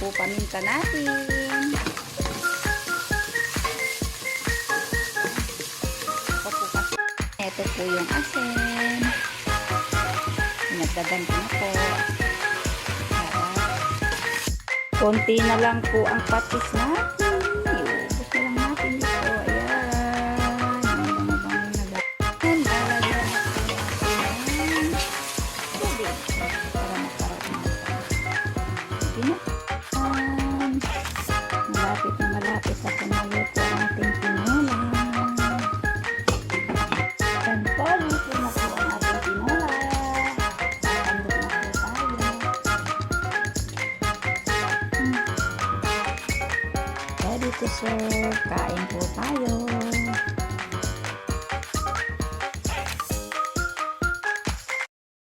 po paminta natin. Ito po yung asin. Nagdagan ko na po. Konti na lang po ang patis natin. Iubos na lang natin ito. Ayan. Ang bango-bango na gawin. Lalagyan natin. Tubig. Para magkaroon na. Malapit na malapit na pumaluto ang ating tinola. And paluto na po ang ating tinola. Paluto na po tayo. Ready to serve. Kain po tayo.